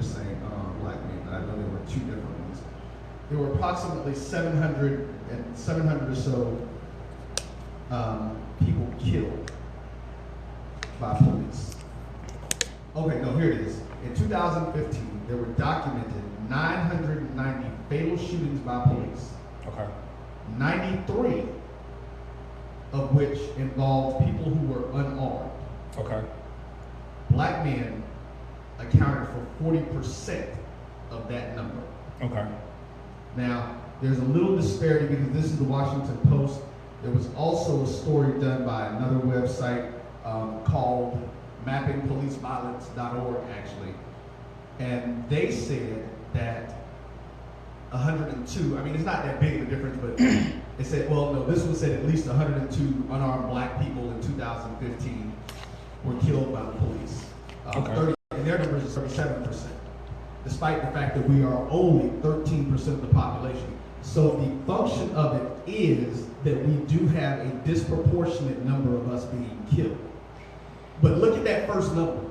just saying black men, but I know there were two different ones. There were approximately 700 or so people killed by police. Okay, no, here it is. In 2015, there were documented 990 fatal shootings by police. Okay. 93 of which involved people who were unarmed. Okay. Black men accounted for 40% of that number. Okay. Now, there's a little disparity because this is the Washington Post. There was also a story done by another website called mappingpoliceviolence.org, actually. And they said that 102, I mean, it's not that big of a difference, but it said, well, no, this one said at least 102 unarmed black people in 2015 were killed by the police. Okay. And their numbers is 37%, despite the fact that we are only 13% of the population. So the function of it is that we do have a disproportionate number of us being killed. But look at that first number.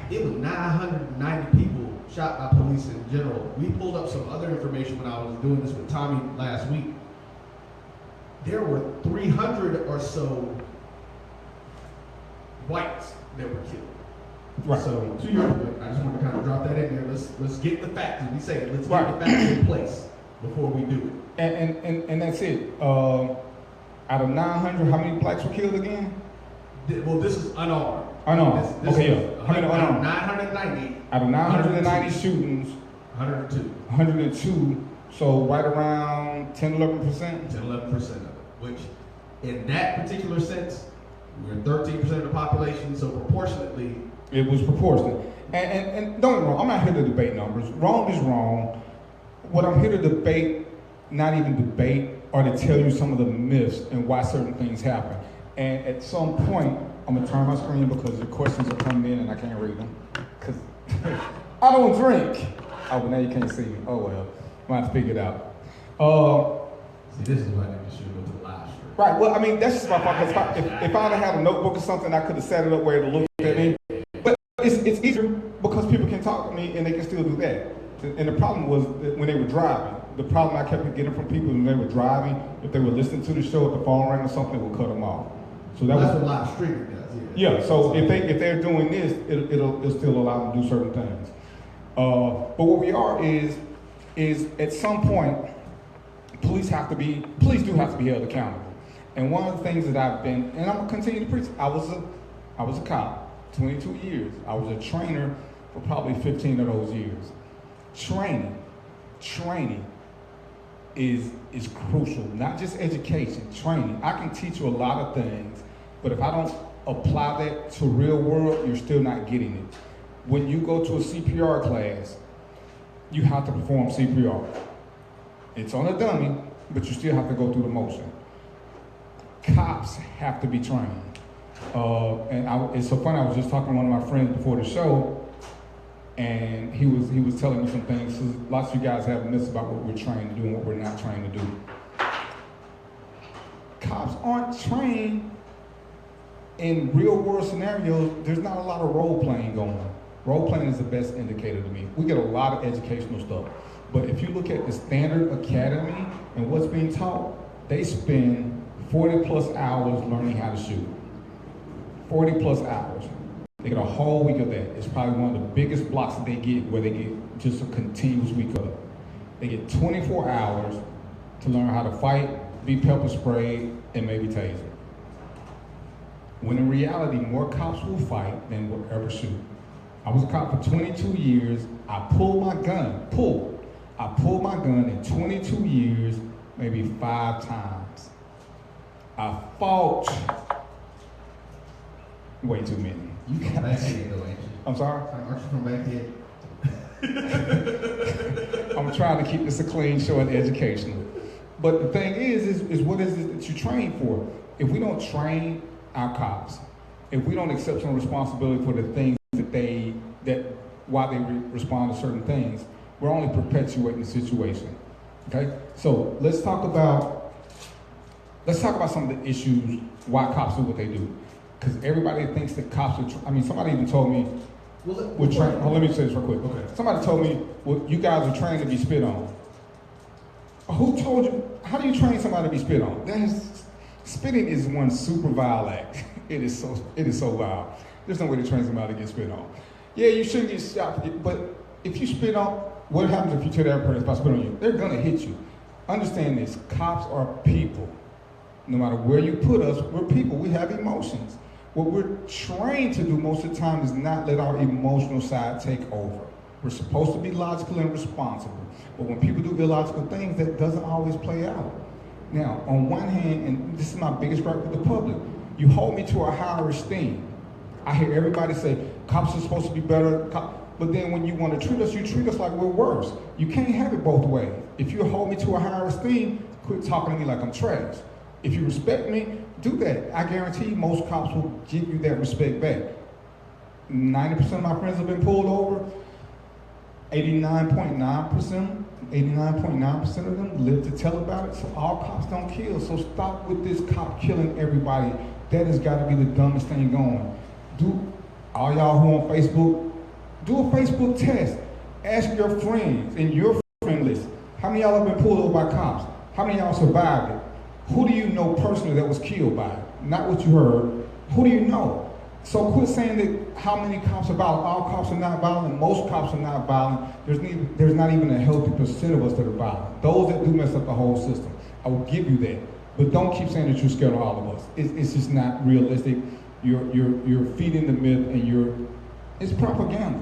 It was 990 people shot by police in general. We pulled up some other information when I was doing this with Tommy last week. There were 300 or so whites that were killed. Right. So to your point, I just want to kind of drop that in there. Let's get the facts, as we say, let's Right. get the facts in place before we do it. And that's it. Out of 900, how many blacks were killed again? Well, this is unarmed. Unarmed. This Okay, is yeah. How many unarmed? 990. Out of 990 shootings, 102. 102, so right around 10, 11%? 10, 11% of it, which in that particular sense, we're 13% of the population, so proportionately. It was proportionate. And don't get me wrong, I'm not here to debate numbers. Wrong is wrong. What I'm here to debate, not even debate, or to tell you some of the myths and why certain things happen. And at some point, I'm gonna turn my screen because the questions are coming in and I can't read them. Because I don't drink. Oh, but now you can't see me. Oh well, I'm gonna have to figure it out. See, this is why I should go to the live stream. Right, well, I mean, that's just my fault. If I'd have had a notebook or something, I could have set it up where it looked at me. But it's easier because people can talk to me and they can still do that. And the problem was that when they were driving, the problem I kept getting from people when they were driving, if they were listening to the show, if the phone rang or something, it would cut them off. So that's what live streaming does. Yeah. So if they're doing this, it'll still allow them to do certain things. But what we are is at some point, police do have to be held accountable. And one of the things that I've been, and I'm gonna continue to preach. I was a cop, 22 years. I was a trainer for probably 15 of those years. Training is crucial, not just education, training. I can teach you a lot of things, but if I don't apply that to real world, you're still not getting it. When you go to a CPR class, you have to perform CPR. It's on a dummy, but you still have to go through the motion. Cops have to be trained. It's so funny, I was just talking to one of my friends before the show, and he was telling me some things. So lots of you guys have myths about what we're trained to do and what we're not trained to do. Cops aren't trained in real world scenarios. There's not a lot of role playing going on. Role playing is the best indicator to me. We get a lot of educational stuff. But if you look at the standard academy and what's being taught, they spend 40 plus hours learning how to shoot. 40 plus hours. They get a whole week of that. It's probably one of the biggest blocks that they get where they get just a continuous week of it. They get 24 hours to learn how to fight, be pepper sprayed, and maybe tasered. When in reality, more cops will fight than will ever shoot. I was a cop for 22 years. I pulled my gun in 22 years, maybe 5 times. I fought way too many. You come back here though, ain't you? I'm sorry? Aren't you from back here? I'm trying to keep this a clean show and educational. But the thing is what is it that you train for? If we don't train our cops, if we don't accept some responsibility for the things why they respond to certain things, we're only perpetuating the situation. Okay? So let's talk about some of the issues why cops do what they do. Because everybody thinks that cops are, somebody even told me, Let me say this real quick. Okay. Somebody told me, well, you guys are trained to be spit on. Who told you? How do you train somebody to be spit on? Spitting is one super vile act. It is so vile. There's no way to train somebody to get spit on. Yeah, you shouldn't get shot, but if you spit on, what happens if you tell that person about spit on you? They're gonna hit you. Understand this, cops are people. No matter where you put us, we're people, we have emotions. What we're trained to do most of the time is not let our emotional side take over. We're supposed to be logical and responsible. But when people do illogical things, that doesn't always play out. Now, on one hand, and this is my biggest gripe with the public, you hold me to a higher esteem. I hear everybody say, cops are supposed to be better, but then when you want to treat us, you treat us like we're worse. You can't have it both ways. If you hold me to a higher esteem, quit talking to me like I'm trash. If you respect me, do that. I guarantee most cops will give you that respect back. 90% of my friends have been pulled over. 89.9% of them live to tell about it. So all cops don't kill. So stop with this cop killing everybody. That has got to be the dumbest thing going. All y'all who on Facebook, do a Facebook test. Ask your friends in your friend list, how many of y'all have been pulled over by cops? How many of y'all survived it? Who do you know personally that was killed by it? Not what you heard. Who do you know? So quit saying that how many cops are violent. All cops are not violent. Most cops are not violent. There's not even a healthy percent of us that are violent. Those that do mess up the whole system. I will give you that. But don't keep saying that you're scared of all of us. It's just not realistic. You're feeding the myth and it's propaganda.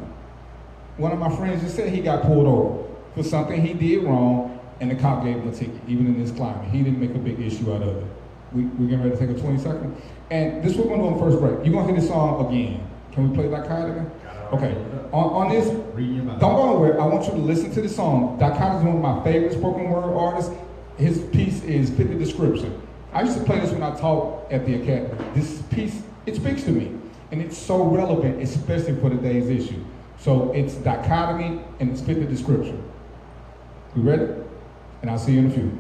One of my friends just said he got pulled over for something he did wrong and the cop gave him a ticket, even in this climate. He didn't make a big issue out of it. We getting ready to take a 20-second. And this is what we're going to do on the first break. You're going to hear this song again. Can we play Daikata again? Okay. On this, don't go nowhere. I want you to listen to this song. Daikata is one of my favorite spoken word artists. His piece is Fit the Description. I used to play this when I taught at the academy. This piece, it speaks to me. And it's so relevant, especially for today's issue. So it's dichotomy and it's Fit the Description. We ready? And I'll see you in a few.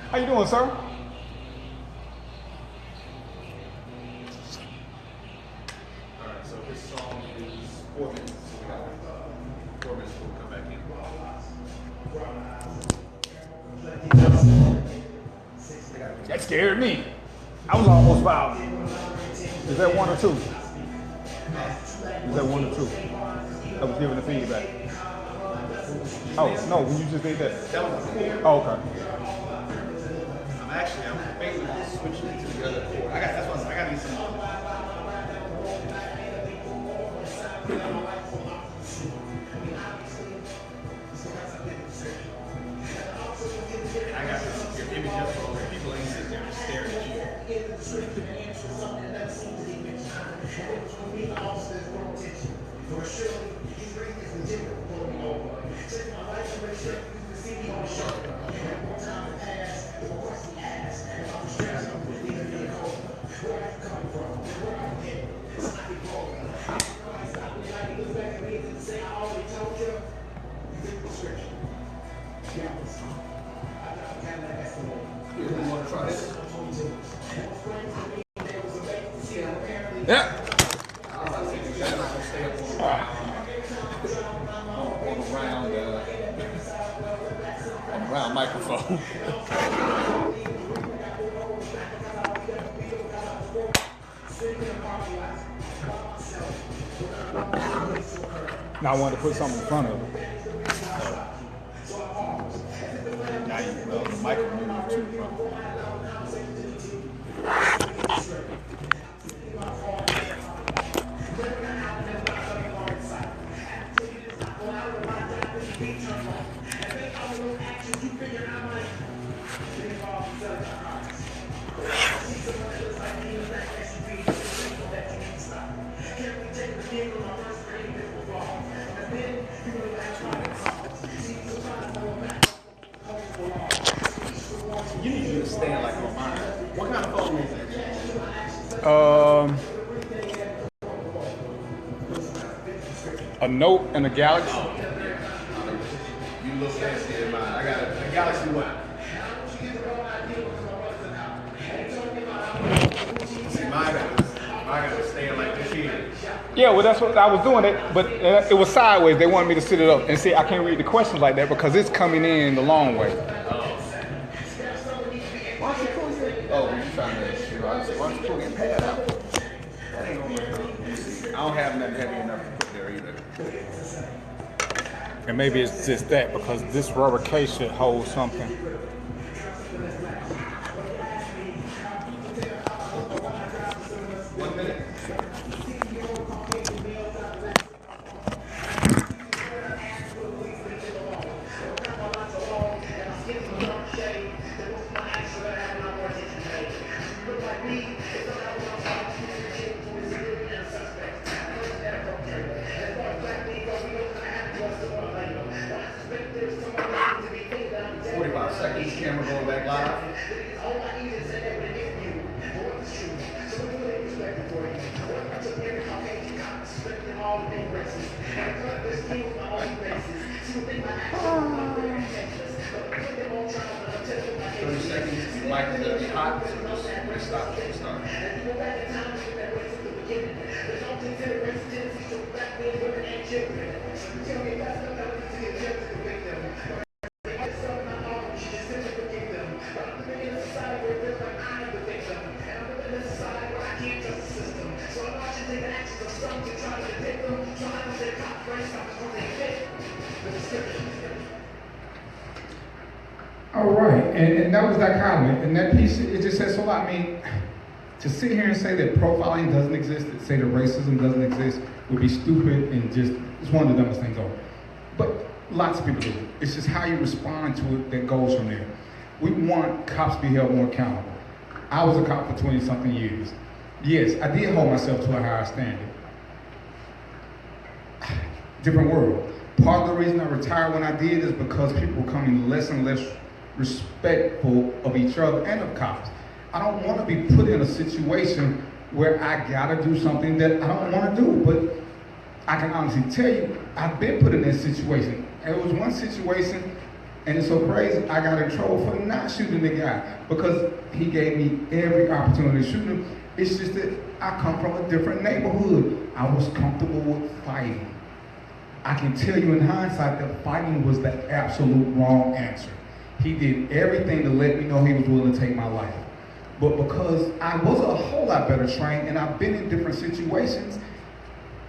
How you doing, sir? All right, so this song is 4 minutes. So we got 4 minutes before we come back in. That scared me. I was almost violent. Is that 1 or 2? Is that 1 or 2? I was giving the feedback. Oh, no, when you just did that. That was the chord. Oh, okay. I'm basically switching it to the other chord. I got these some. I got your image up so people ain't sitting there and staring at you. Yeah. On a round microphone. Now I wanted to put something in front of it. Now the microphone moved too from. You need to stand like on mine. What kind of phone is A Note and a Galaxy. that? You look fancy in mine. I got a Galaxy One. Yeah, well, that's what I was doing it, but it was sideways. They wanted me to sit it up and see. I can't read the questions like that because it's coming in the long way. Why don't you pull your? Oh, you're trying to. Why don't you pull your pad out? That ain't gonna work. I don't have nothing heavy enough to put there either. And maybe it's just that because this rubber case should hold something. Camera going back live. Mic is gonna be hot, so just stop. All right, and that was that comment, and that piece, it just says so a lot. I mean, to sit here and say that profiling doesn't exist, to say that racism doesn't exist, would be stupid and just, it's one of the dumbest things ever. But lots of people do it. It's just how you respond to it that goes from there. We want cops to be held more accountable. I was a cop for 20-something years. Yes, I did hold myself to a higher standard. Different world. Part of the reason I retired when I did is because people were becoming less and less respectful of each other and of cops. I don't want to be put in a situation where I gotta do something that I don't want to do, but I can honestly tell you, I've been put in that situation. There was one situation, and it's so crazy, I got in trouble for not shooting the guy because he gave me every opportunity to shoot him. It's just that I come from a different neighborhood. I was comfortable with fighting. I can tell you in hindsight that fighting was the absolute wrong answer. He did everything to let me know he was willing to take my life. But because I was a whole lot better trained and I've been in different situations,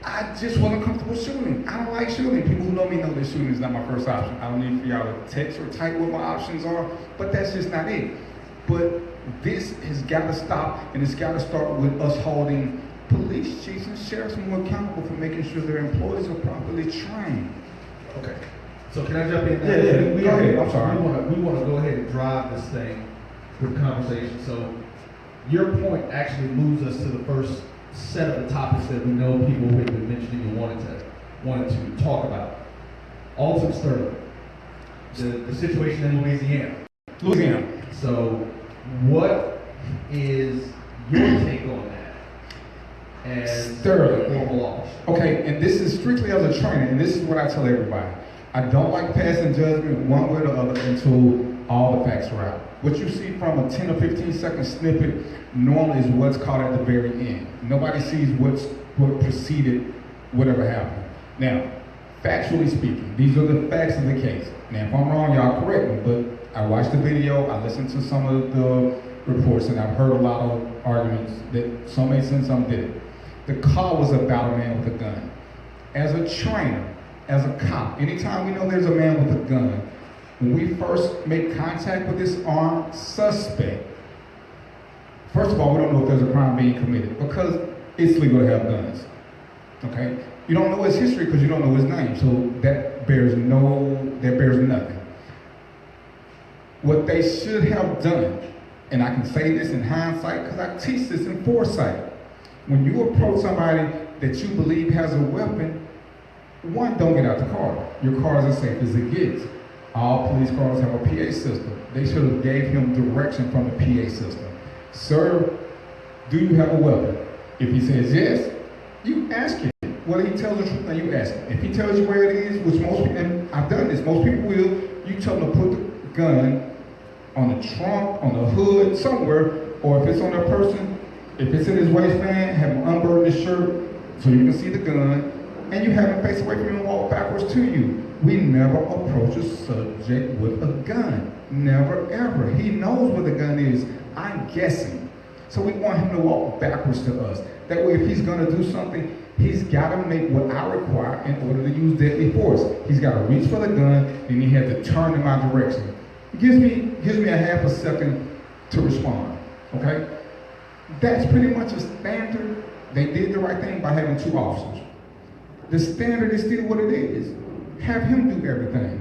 I just wasn't comfortable shooting. I don't like shooting. People who know me know that shooting is not my first option. I don't need for y'all to text or type what my options are, but that's just not it. But this has got to stop, and it's got to start with us holding police chiefs and sheriffs more accountable for making sure their employees are properly trained. Okay. So can I jump in? Yeah, go ahead. I'm sorry. We want to go ahead and drive this thing with conversation. So your point actually moves us to the first set of the topics that we know people have been mentioning and wanted to talk about. Alton Sterling, the situation in Louisiana. So what is your take on that as Sterling. formal officer? Okay, and this is strictly as a trainer, and this is what I tell everybody. I don't like passing judgment one way or the other until all the facts are out. What you see from a 10 or 15 second snippet normally is what's caught at the very end. Nobody sees what preceded whatever happened. Now, factually speaking, these are the facts of the case. Now, if I'm wrong, y'all correct me, but I watched the video, I listened to some of the reports, and I've heard a lot of arguments that some made sense, some didn't. The call was about a man with a gun. As a trainer, as a cop, anytime we know there's a man with a gun, when we first make contact with this armed suspect, first of all, we don't know if there's a crime being committed because it's legal to have guns, okay? You don't know his history because you don't know his name, so that bears nothing. What they should have done, and I can say this in hindsight because I teach this in foresight, when you approach somebody that you believe has a weapon, one, don't get out the car. Your car is as safe as it gets. All police cars have a PA system. They should have gave him direction from the PA system. Sir, do you have a weapon? If he says yes, you ask him. Whether he tells the truth, now you ask him. If he tells you where it is, which most people, and I've done this, most people will, you tell them to put the gun on the trunk, on the hood, somewhere, or if it's on their person, if it's in his waistband, have him unburden his shirt, so you can see the gun, and you have him face away from you and walk backwards to you. We never approach a subject with a gun. Never, ever. He knows where the gun is. I'm guessing. So we want him to walk backwards to us. That way, if he's going to do something, he's got to make what I require in order to use deadly force. He's got to reach for the gun, and he has to turn in my direction. It gives me a half a second to respond, okay? That's pretty much a standard. They did the right thing by having 2 officers. The standard is still what it is. Have him do everything.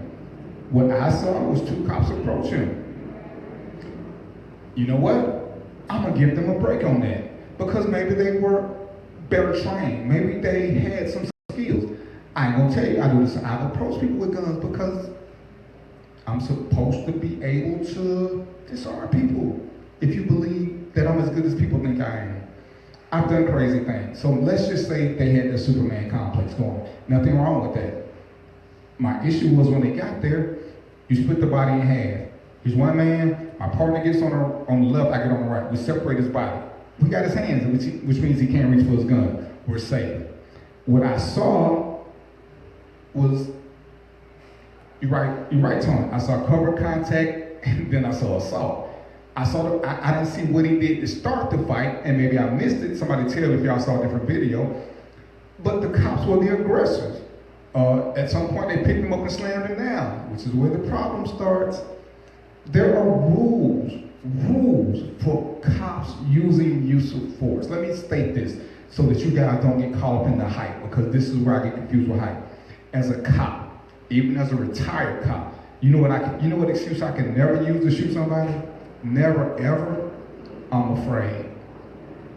What I saw was 2 cops approach him. You know what? I'm gonna give them a break on that because maybe they were better trained. Maybe they had some skills. I ain't gonna tell you, I do this. I approach people with guns because I'm supposed to be able to disarm people. If you believe that I'm as good as people think I am. I've done crazy things. So let's just say they had the Superman complex going. Nothing wrong with that. My issue was when they got there, you split the body in half. He's one man, my partner gets on the left, I get on the right. We separate his body. We got his hands, which means he can't reach for his gun. We're safe. What I saw was, you're right, Tony. I saw cover contact, and then I saw assault. I didn't see what he did to start the fight, and maybe I missed it. Somebody tell me if y'all saw a different video. But the cops were the aggressors. At some point, they picked him up and slammed him down, which is where the problem starts. There are rules for cops using use of force. Let me state this so that you guys don't get caught up in the hype, because this is where I get confused with hype. As a cop, even as a retired cop, you know what excuse I can never use to shoot somebody? Never, ever. I'm afraid.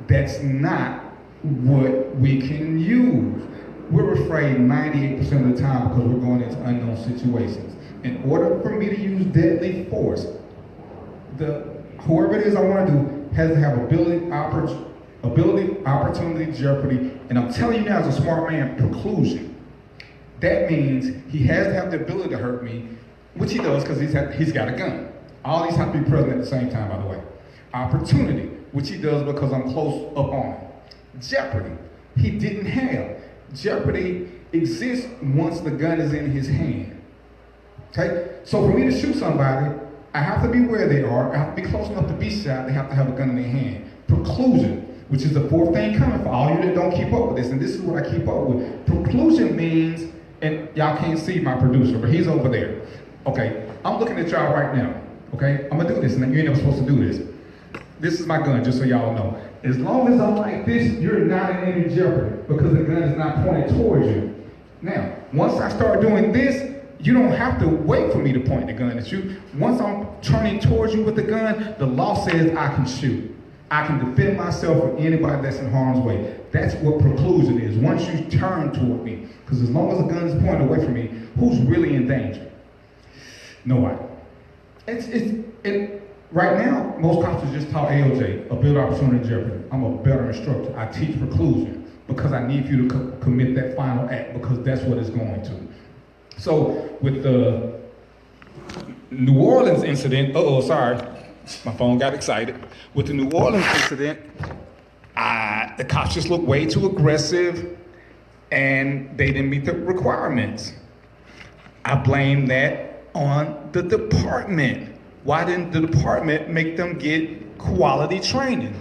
That's not what we can use. We're afraid 98% of the time because we're going into unknown situations. In order for me to use deadly force, whoever it is I want to do has to have ability, opportunity, jeopardy, and I'm telling you now as a smart man, preclusion. That means he has to have the ability to hurt me, which he does because he's got a gun. All these have to be present at the same time, by the way. Opportunity, which he does because I'm close up on him. Jeopardy, he didn't have. Jeopardy exists once the gun is in his hand. Okay? So for me to shoot somebody, I have to be where they are. I have to be close enough to be shot. They have to have a gun in their hand. Preclusion, which is the 4th thing coming for all you that don't keep up with this, and this is what I keep up with. Preclusion means, and y'all can't see my producer, but he's over there. Okay, I'm looking at y'all right now. Okay, I'm gonna do this, and you ain't never supposed to do this. This is my gun, just so y'all know. As long as I'm like this, you're not in any jeopardy because the gun is not pointed towards you. Now, once I start doing this, you don't have to wait for me to point the gun at you. Once I'm turning towards you with the gun, the law says I can shoot. I can defend myself from anybody that's in harm's way. That's what preclusion is. Once you turn toward me, because as long as the gun is pointed away from me, who's really in danger? Nobody. Right now, most cops are just taught AOJ, ability, opportunity, jeopardy. I'm a better instructor. I teach preclusion because I need you to commit that final act because that's what it's going to. So with the New Orleans incident, my phone got excited. With the New Orleans incident, the cops just looked way too aggressive and they didn't meet the requirements. I blame that on the department. Why didn't the department make them get quality training?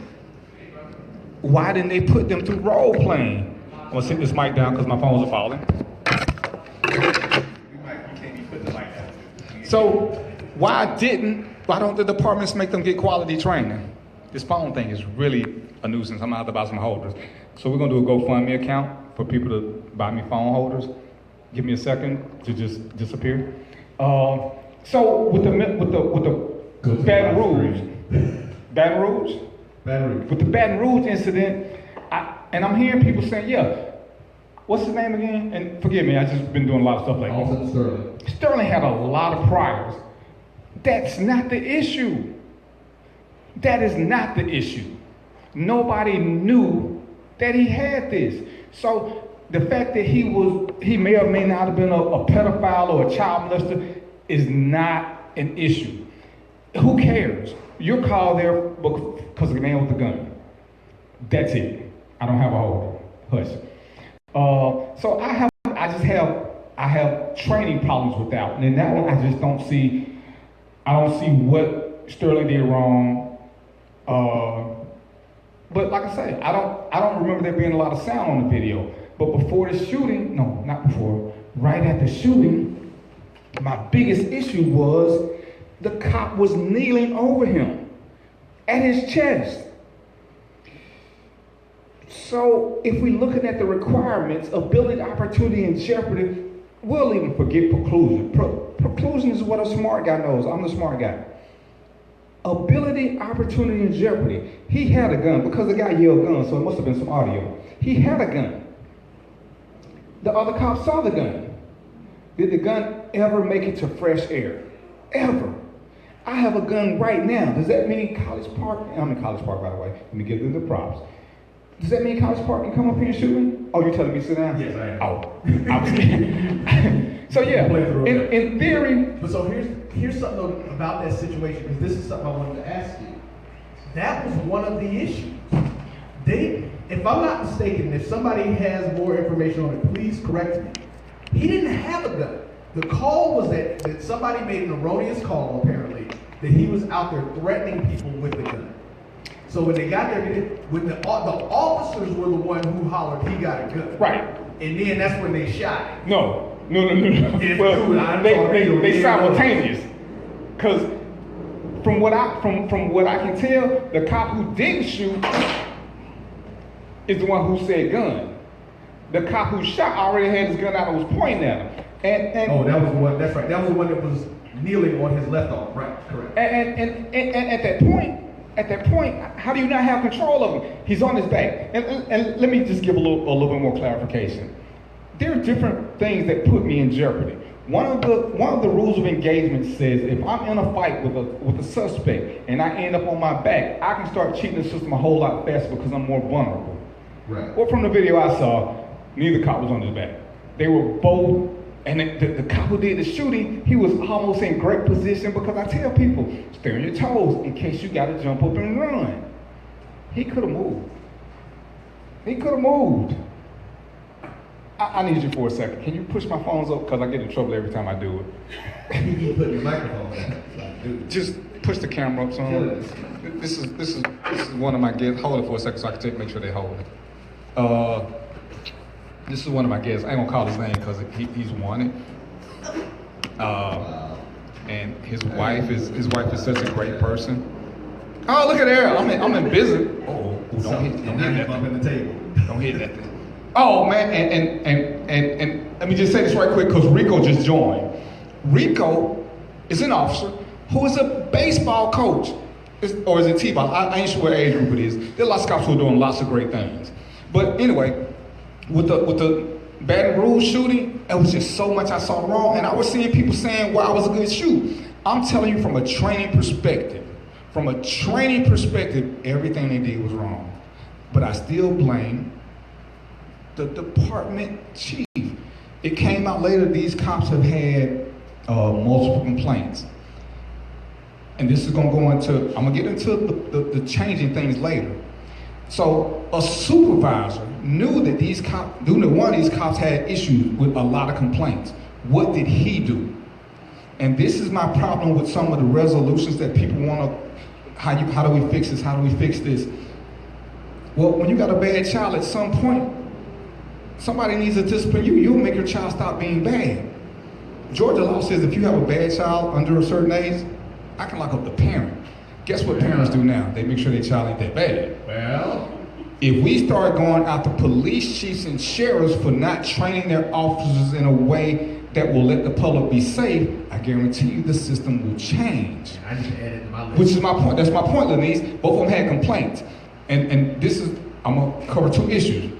Why didn't they put them through role playing? I'm gonna sit this mic down because my phones are falling. So why don't the departments make them get quality training? This phone thing is really a nuisance. I'm gonna have to buy some holders. So we're gonna do a GoFundMe account for people to buy me phone holders. Give me a second to just disappear. So with the Baton Rouge, with the Baton Rouge incident, and I'm hearing people saying, yeah, what's his name again? And forgive me, I've just been doing a lot of stuff like Alton Sterling. Sterling had a lot of priors. That's not the issue. That is not the issue. Nobody knew that he had this. So the fact that he may or may not have been a pedophile or a child molester is not an issue. Who cares? You're called there because of the man with the gun. That's it. I don't have a holder. Hush. So I have training problems with that one. And that one I don't see what Sterling did wrong. But like I say, I don't remember there being a lot of sound on the video. But before the shooting, no, not before, right at the shooting, my biggest issue was the cop was kneeling over him at his chest. So if we're looking at the requirements, ability, opportunity, and jeopardy, we'll even forget preclusion. Preclusion is what a smart guy knows. I'm the smart guy. Ability, opportunity, and jeopardy. He had a gun because the guy yelled gun, so it must have been some audio. He had a gun. The other cop saw the gun. Did the gun ever make it to fresh air? Ever. I have a gun right now. Does that mean College Park? I'm in College Park, by the way. Let me give them the props. Does that mean College Park can come up here and shoot me? Oh, you're telling me to sit down? Yes, I am. Oh, I was kidding. So yeah, in theory. But so here's something though about that situation, because this is something I wanted to ask you. That was one of the issues. If I'm not mistaken, if somebody has more information on it, please correct me. He didn't have a gun. The call was that somebody made an erroneous call, apparently, that he was out there threatening people with a gun. So when they got there, when the officers were the one who hollered, he got a gun. Right. And then that's when they shot him. No. Yes, Well, dude, they simultaneous. Because from what I can tell, the cop who didn't shoot is the one who said gun. The cop who shot already had his gun out and was pointing at him. And that was the one. That's right. That was the one that was kneeling on his left arm. Right. Correct. And at that point, how do you not have control of him? He's on his back. And let me just give a little bit more clarification. There are different things that put me in jeopardy. One of the rules of engagement says if I'm in a fight with a suspect and I end up on my back, I can start cheating the system a whole lot faster because I'm more vulnerable. Right. Well, from the video I saw, neither cop was on his back. They were both, and the cop who did the shooting, he was almost in great position because I tell people, stay on your toes in case you got to jump up and run. He could have moved. I need you for a second. Can you push my phones up? Because I get in trouble every time I do it. He put your microphone down. Just push the camera up some. This is one of my guests. Hold it for a second so I can make sure they hold it. This is one of my guests. I ain't gonna call his name because he's wanted. And his wife is such a great person. Oh, look at there! I'm in business. Oh, don't hit that bump in the table. Don't hit that thing. Oh man, and let me just say this right quick because Rico just joined. Rico is an officer who is a baseball coach, or is it T-ball? I ain't sure what age group it is. There are lots of cops who are doing lots of great things. But anyway, with the Baton Rouge shooting, it was just so much I saw wrong, and I was seeing people saying, "Well, I was a good shoot." I'm telling you from a training perspective. Everything they did was wrong. But I still blame the department chief. It came out later these cops have had multiple complaints. And this is gonna go into, I'm gonna get into the changing things later. So a supervisor knew that one of these cops had issues with a lot of complaints. What did he do? And this is my problem with some of the resolutions that people wanna, how do we fix this? How do we fix this? Well, when you got a bad child, at some point, somebody needs to discipline you. You'll make your child stop being bad. Georgia law says if you have a bad child under a certain age, I can lock up the parent. Guess what parents do now? They make sure their child ain't that bad. Well, if we start going after police chiefs and sheriffs for not training their officers in a way that will let the public be safe, I guarantee you the system will change. I just added to my list. Which is my point. That's my point, Lenise. Both of them had complaints. And this is, I'm gonna cover two issues.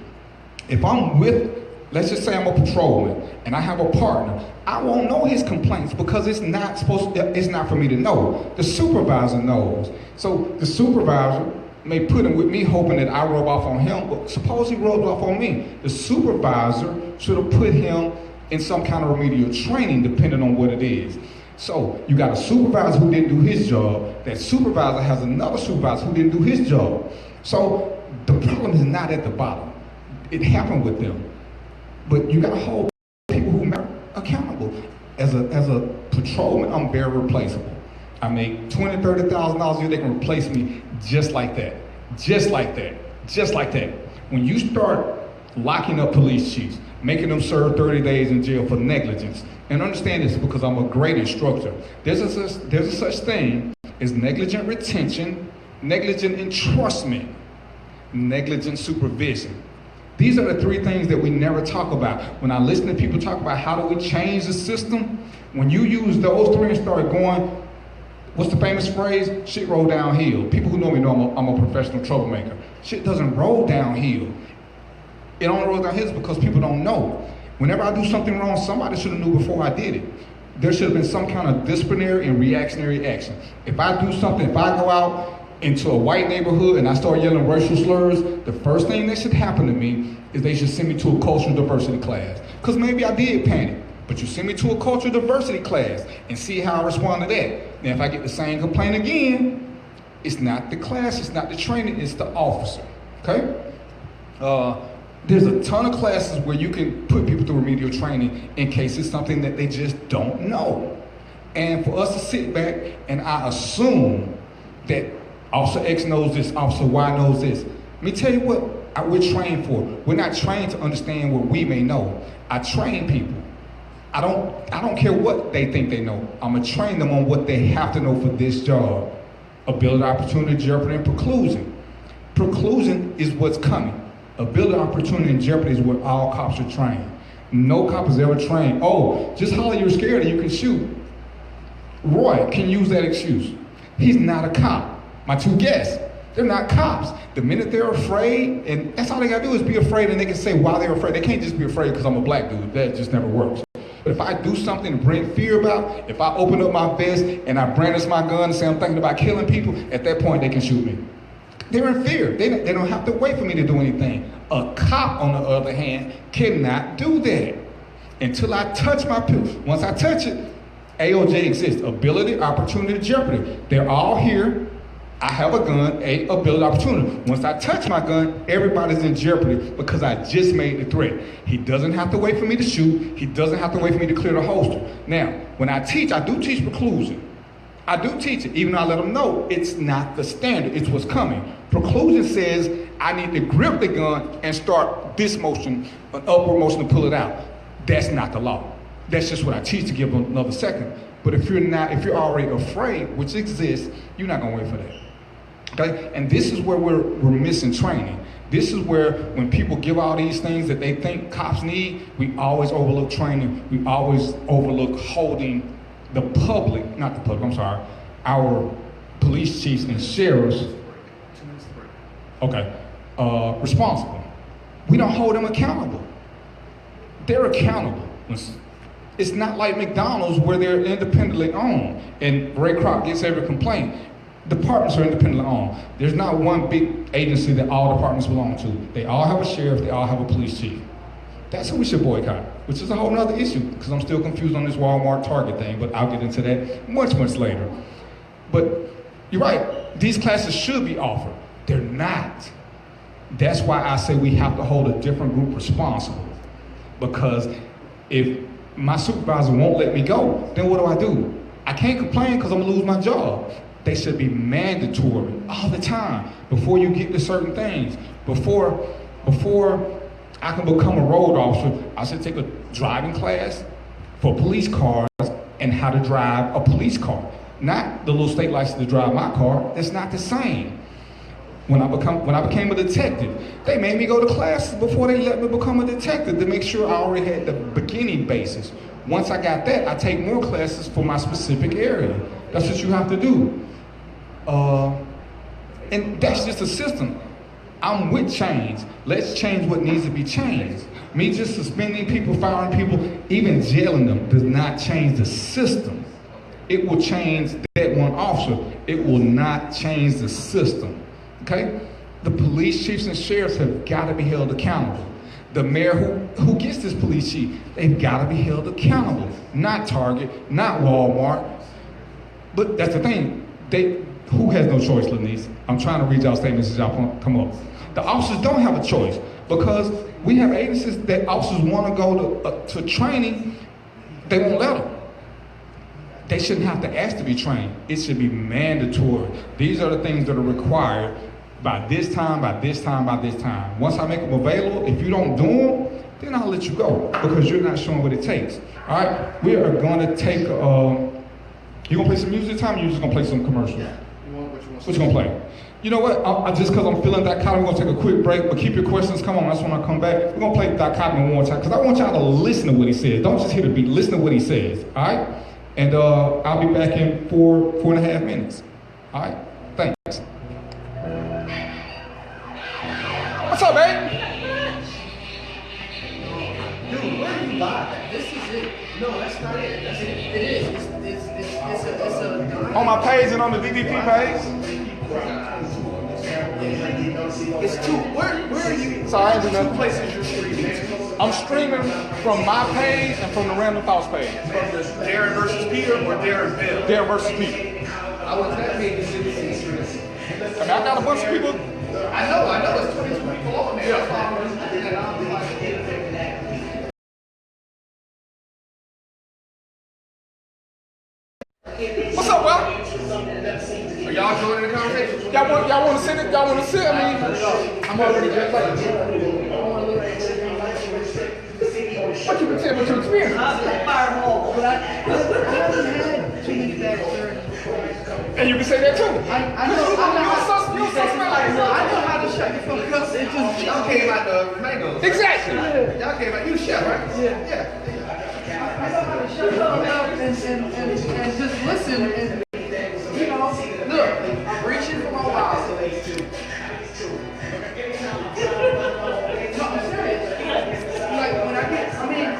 If I'm with, let's just say I'm a patrolman and I have a partner, I won't know his complaints because it's not for me to know. The supervisor knows. So the supervisor may put him with me hoping that I rub off on him, but suppose he rubs off on me. The supervisor should have put him in some kind of remedial training depending on what it is. So you got a supervisor who didn't do his job, that supervisor has another supervisor who didn't do his job. So the problem is not at the bottom. It happened with them. But you gotta hold people who matter accountable. As a patrolman, I'm very replaceable. I make $20,000, $30,000 a year, they can replace me just like that. Just like that. Just like that. When you start locking up police chiefs, making them serve 30 days in jail for negligence, and understand this because I'm a great instructor, there's a such thing as negligent retention, negligent entrustment, negligent supervision. These are the three things that we never talk about. When I listen to people talk about how do we change the system, when you use those three and start going, what's the famous phrase? Shit roll downhill. People who know me know I'm a professional troublemaker. Shit doesn't roll downhill. It only rolls downhill because people don't know. Whenever I do something wrong, somebody should have knew before I did it. There should have been some kind of disciplinary and reactionary action. If I do something, if I go out into a white neighborhood and I start yelling racial slurs, the first thing that should happen to me is they should send me to a cultural diversity class. Because maybe I did panic, but you send me to a cultural diversity class and see how I respond to that. Now if I get the same complaint again, it's not the class, it's not the training, it's the officer, okay? There's a ton of classes where you can put people through remedial training in case it's something that they just don't know. And for us to sit back and I assume that Officer X knows this, Officer Y knows this. Let me tell you what we're trained for. We're not trained to understand what we may know. I train people. I don't care what they think they know. I'm gonna train them on what they have to know for this job. Ability, opportunity, jeopardy, and preclusion. Preclusion is what's coming. Ability, opportunity, and jeopardy is what all cops are trained. No cop is ever trained, oh, just holler you're scared and you can shoot. Roy can use that excuse. He's not a cop. My two guests, they're not cops. The minute they're afraid, and that's all they gotta do is be afraid, and they can say why they're afraid. They can't just be afraid because I'm a black dude. That just never works. But if I do something to bring fear about, if I open up my vest and I brandish my gun and say I'm thinking about killing people, at that point they can shoot me. They're in fear. They don't have to wait for me to do anything. A cop, on the other hand, cannot do that. Until I touch my pills. Once I touch it, AOJ exists. Ability, opportunity, jeopardy. They're all here. I have a gun, ability, opportunity. Once I touch my gun, everybody's in jeopardy because I just made the threat. He doesn't have to wait for me to shoot. He doesn't have to wait for me to clear the holster. Now, when I teach, I do teach preclusion. I do teach it, even though I let them know it's not the standard, it's what's coming. Preclusion says I need to grip the gun and start this motion, an upward motion to pull it out. That's not the law. That's just what I teach to give them another second. But if you're already afraid, which exists, you're not gonna wait for that. Okay? And this is where we're missing training. This is where when people give all these things that they think cops need, we always overlook training. We always overlook holding the public, not the public, I'm sorry, our police chiefs and sheriffs, okay, responsible. We don't hold them accountable. They're accountable. It's not like McDonald's where they're independently owned and Ray Kroc gets every complaint. Departments are independently owned. There's not one big agency that all departments belong to. They all have a sheriff, they all have a police chief. That's who we should boycott, which is a whole nother issue because I'm still confused on this Walmart Target thing, but I'll get into that much, much later. But you're right, these classes should be offered. They're not. That's why I say we have to hold a different group responsible. Because if my supervisor won't let me go, then what do? I can't complain because I'm gonna lose my job. They should be mandatory all the time before you get to certain things. Before I can become a road officer, I should take a driving class for police cars and how to drive a police car. Not the little state license to drive my car. That's not the same. When I became a detective, they made me go to classes before they let me become a detective to make sure I already had the beginning basis. Once I got that, I take more classes for my specific area. That's what you have to do. And that's just a system. I'm with change. Let's change what needs to be changed. Me just suspending people, firing people, even jailing them does not change the system. It will change that one officer. It will not change the system. Okay? The police chiefs and sheriffs have got to be held accountable. The mayor who gets this police chief, they've got to be held accountable. Not Target, not Walmart. But that's the thing. Who has no choice, Lenise? I'm trying to read y'all statements as y'all come up. The officers don't have a choice because We have agencies that officers want to go to training, they won't let them. They shouldn't have to ask to be trained. It should be mandatory. These are the things that are required by this time, by this time, by this time. Once I make them available, if you don't do them, then I'll let you go because you're not showing what it takes. All right, we are going to take, you going to play some music this time or you just going to play some commercial? Yeah. What you going to play? You know what, just because I'm feeling dichotomy, we're going to take a quick break, but keep your questions, come on, that's when I come back. We're going to play dichotomy one more time because I want y'all to listen to what he says. Don't just hear the beat, listen to what he says, all right? And I'll be back in 4.5 minutes. All right, thanks. What's up, babe? Dude, where do you buy that? This is it. No, that's not it. That's it. It is. It's a On my page and on the DDP page. It's two. Where are you? So I ain't do nothing. Two places you're streaming. I'm streaming from my page and from the Random Thoughts page. From the Darren versus Peter or Darren Bell? Darren versus Peter. I was that big in City. I mean, I got a bunch of people. I know. It's 22 people on there. That's why I'm looking at it. I'm like, What's up, bro? are y'all joining the conversation? Y'all want to sit? Y'all want to sit? I mean, I'm already just like what you been saying? What you experienced? fireball, but I haven't had too many bad experiences. And you can say that too. I know how to shut the fuck up. It just y'all came out the mangoes. Exactly. Y'all came out. You the chef, right? Yeah. I know how to shut up and just listen and you know, look, I'm reaching for my wallet. No, I'm serious. Like when I get, I mean,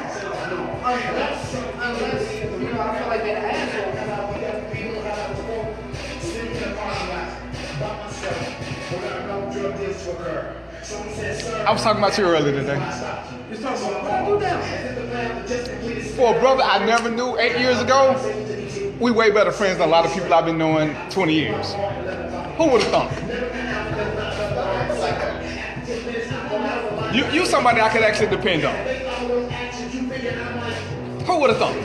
unless you know, I feel like they're an asshole. I was talking about you earlier today. You're talking about what I do now. For a brother I never knew 8 years ago, we way better friends than a lot of people I've been knowing 20 years. Who would have thought? You somebody I could actually depend on. Who would have thought?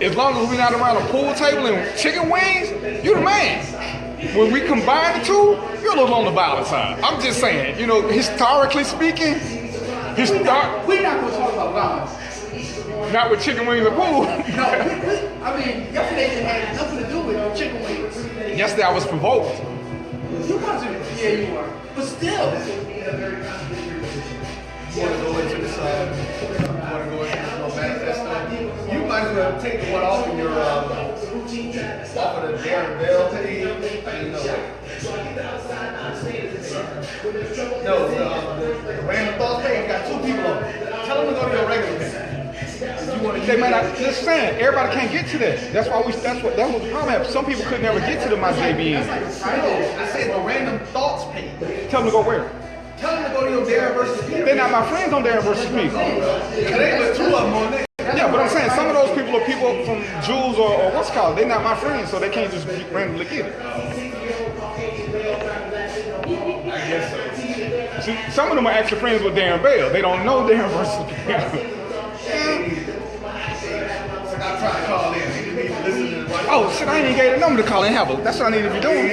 As long as we're not around a pool table and chicken wings, you the man. When we combine the two, you're a little on the violent side. I'm just saying, you know, historically speaking, We're not going to talk about violence. not with chicken wings and pool. No, I mean, yesterday it had nothing to do with chicken wings. Yesterday I was provoked. You wasn't. Yeah, you were. But still. You want to go into this? Manifesto? You might as well take the one off of your off of the Darren Bell page. I mean, no, the Random Thoughts page got 2 people on it. Tell them to go to your regular page. They might not just saying everybody can't get to that. That's why that was the problem. Some people could never get to the my JBN. I said the Random Thoughts page. Tell them to go where? Tell them to go to your Darren versus Peter. They're not my friends on Darren versus Peter. They put 2 of them on there. Yeah, but I'm saying some of those people are people from Jules or what's it called. They're not my friends, so they can't just randomly get it. I guess so. See, some of them are actually friends with Darren Bell. They don't know Darren versus Peter. I'm trying to call in. You need to listen to the Oh shit! I ain't even gave a number to call in. That's what I need to be doing.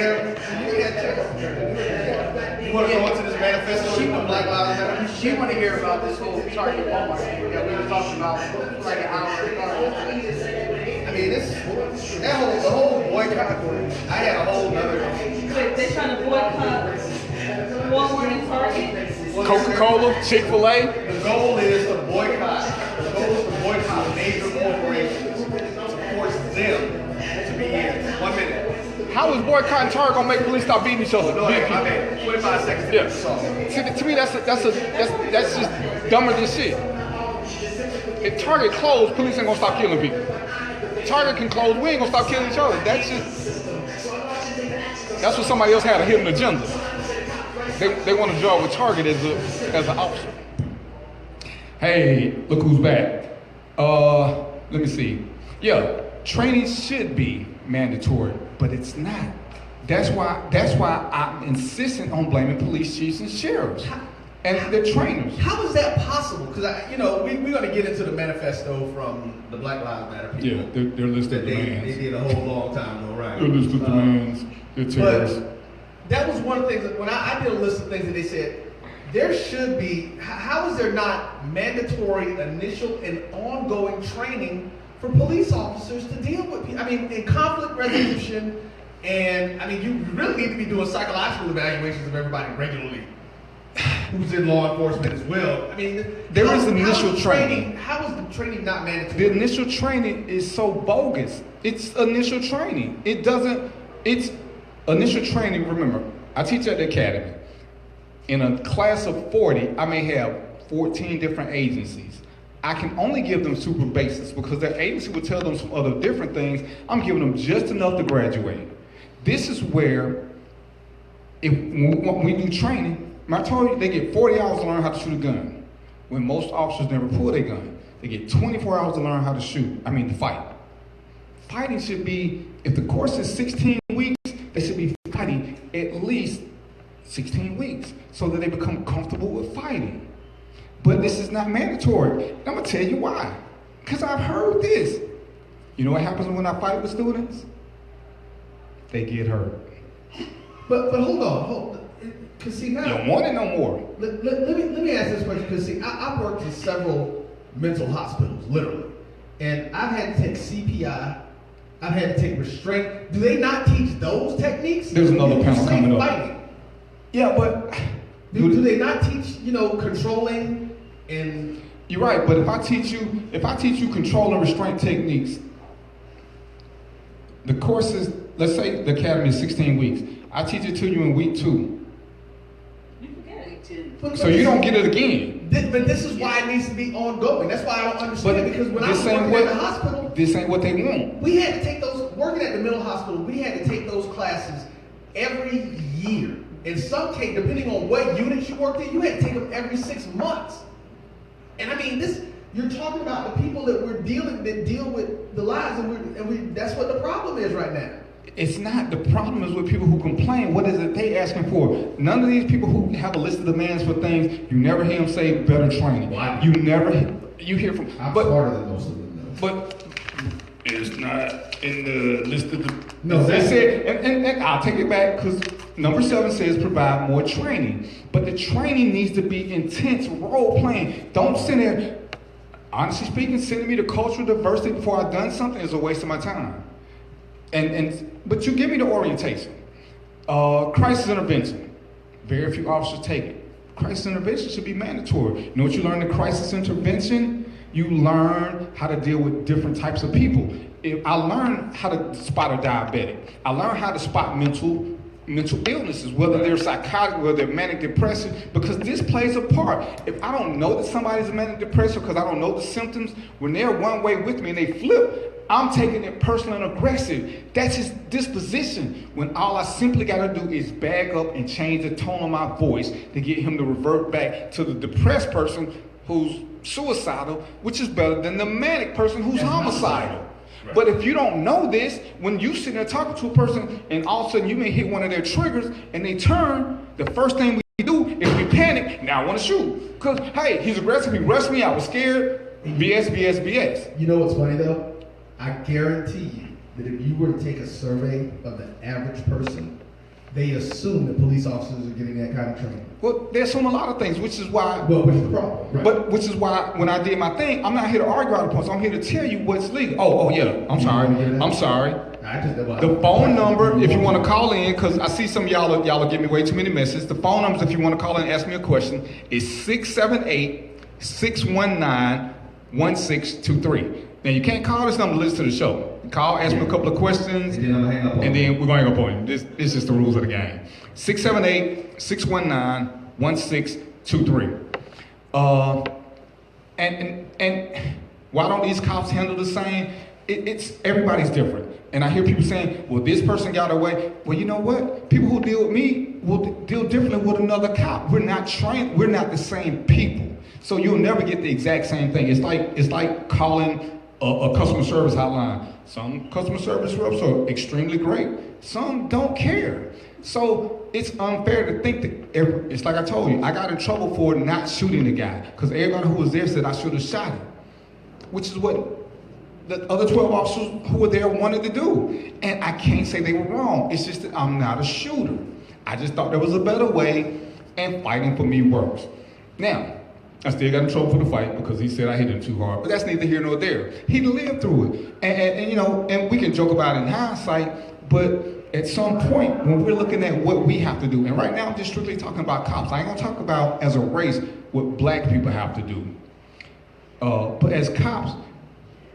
You want to go into this manifesto? She want Black Lives Matter. She want to hear about this whole Target Walmart thing that we were talking about for like an hour ago. I mean, the whole boycott thing. I had a whole nother. They're trying to boycott Walmart and Target. Coca-Cola, Chick-fil-A. The goal is to boycott. The goal is to boycott major corporations to force them to be in. 1 minute. How is boycotting Target gonna make police stop beating each other? No, I mean, 25 seconds. Yeah. So, To me, that's just dumber than shit. If Target closed, police ain't gonna stop killing people. Target can close, we ain't gonna stop killing each other. That's what somebody else had a hidden agenda. They want to draw with Target as an officer. Hey, look who's back. Let me see. Yeah, training should be mandatory, but it's not. That's why I'm insisting on blaming police chiefs and sheriffs. and they're trainers. How is that possible? Because we're going to get into the manifesto from the Black Lives Matter people. Yeah, they're listed That they demands. did a whole long time ago, right? They're listed demands. They're terrorists. But that was one of the things that when I did a list of things that they said, there should be, how is there not mandatory initial and ongoing training for police officers to deal with people? I mean, in conflict resolution, and I mean, you really need to be doing psychological evaluations of everybody regularly who's in law enforcement as well. I mean, There is initial training. How is the training not mandatory? The initial training is so bogus. It's initial training. It's initial training. Remember, I teach at the academy. In a class of 40, I may have 14 different agencies. I can only give them super basics because their agency will tell them some other different things. I'm giving them just enough to graduate. This is where, when we do training, I told you they get 40 hours to learn how to shoot a gun. When most officers never pull their gun, they get 24 hours to learn how to to fight. Fighting should be, if the course is 16 weeks, they should be fighting at least 16 weeks so that they become comfortable with fighting. But this is not mandatory. And I'm gonna tell you why. Because I've heard this. You know what happens when I fight with students? They get hurt. But hold on. Because see now, You don't want it no more. let me ask this question, because see, I've worked in several mental hospitals, literally. And I've had to take CPI, I've had to take restraint. Do they not teach those techniques? There's another You panel say coming up. fighting. Yeah, but Do they not teach, controlling and... you're right, but if I teach you control and restraint techniques, the course is, let's say the academy is 16 weeks. I teach it to you in week 2. You forget it too. So you don't get it again. But this is why it needs to be ongoing. That's why I don't understand, But because when I this was ain't working at what- the hospital, This ain't what they want. we had to take those, working at the mental hospital, we had to take those classes every year. In some cases, depending on what units you worked in, you had to take them every 6 months. And I mean, you're talking about the people that deal with the lives, and that's what the problem is right now. It's not. The problem is with people who complain. What is it they asking for? None of these people who have a list of demands for things, you never hear them say better training. Why? You hear from. I'm but, smarter than most of them, though. But it's not in the list of the. No, they that's said, and I'll take it back because number 7 says provide more training. But the training needs to be intense role playing. Don't sit there. Honestly speaking, sending me to cultural diversity before I've done something is a waste of my time. But you give me the orientation. Crisis intervention. Very few officers take it. Crisis intervention should be mandatory. You know what you learn in crisis intervention? You learn how to deal with different types of people. I learned how to spot a diabetic. I learned how to spot mental illnesses, whether they're psychotic, whether they're manic depressive, because this plays a part. If I don't know that somebody's manic depressive because I don't know the symptoms, when they're one way with me and they flip, I'm taking it personal and aggressive. That's his disposition. When all I simply got to do is back up and change the tone of my voice to get him to revert back to the depressed person who's suicidal, which is better than the manic person who's homicidal. Right. But if you don't know this, when you sit there talking to a person and all of a sudden you may hit one of their triggers and they turn, the first thing we do is we panic. Now I want to shoot. Because, hey, he's aggressive. He rushed me. I was scared. BS. You know what's funny though? I guarantee you that if you were to take a survey of the average person, they assume that police officers are getting that kind of training. Well, they assume a lot of things, which is why. Well, which is the problem, right? But which is why when I did my thing, I'm not here to argue out the points. I'm here to tell you what's legal. Oh yeah. I'm sorry. The phone number, if you want to call in, because I see some of y'all are giving me way too many messages. The phone numbers, if you want to call in and ask me a question, is 678-619-1623. Now you can't call this number to listen to the show. Call, ask me a couple of questions, and then we're going to hang up on you. This is just the rules of the game. 678-619-1623. And why don't these cops handle the same? It's everybody's different. And I hear people saying, well, this person got away. Well, you know what? People who deal with me will deal differently with another cop. We're not trained. We're not the same people. So you'll never get the exact same thing. It's like calling a customer service hotline. Some customer service reps are extremely great. Some don't care. So it's unfair to think that it's like I told you, I got in trouble for not shooting the guy because everybody who was there said I should have shot him, which is what the other 12 officers who were there wanted to do. And I can't say they were wrong. It's just that I'm not a shooter. I just thought there was a better way, and fighting for me works. Now, I still got in trouble for the fight because he said I hit him too hard, but that's neither here nor there. He lived through it. And you know, and we can joke about it in hindsight, but at some point when we're looking at what we have to do, and right now I'm just strictly talking about cops. I ain't gonna talk about as a race what black people have to do. But as cops,